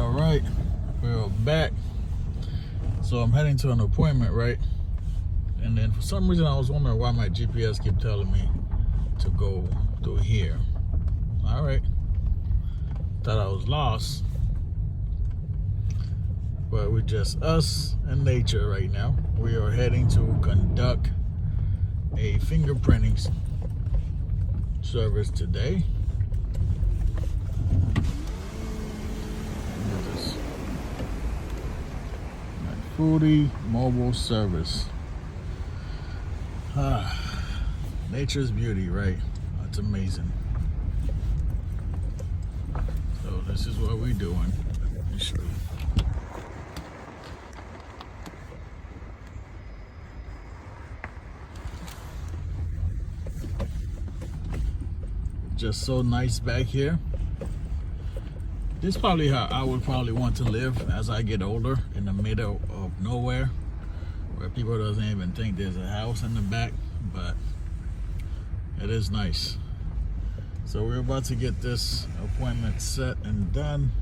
All right, we're back. So I'm heading to an appointment, right? And then for some reason I was wondering why my GPS kept telling me to go through here. All right, thought I was lost, but we're just us and nature right now. We are heading to conduct a fingerprinting service today. Foodie mobile service. Nature's beauty, right? That's amazing. So this is what we're doing. Let me show you. Just so nice back here. This is probably how I would probably want to live as I get older, in the middle of nowhere, where people doesn't even think there's a house in the back, but it is nice. So we're about to get this appointment set and done.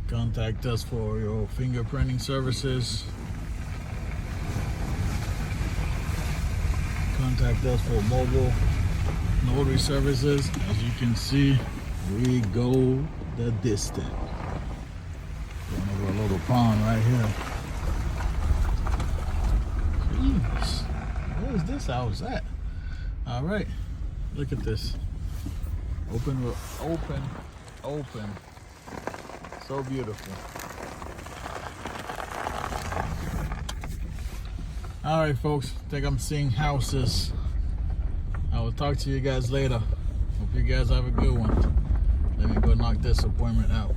Contact us for your fingerprinting services. Contact us for mobile notary services. As you can see, we go the distance. Going over a little pond right here. Jeez, where's this house at? All right, look at this. Open. So beautiful. All right, folks. I think I'm seeing houses. I will talk to you guys later. Hope you guys have a good one. Let me go knock this appointment out.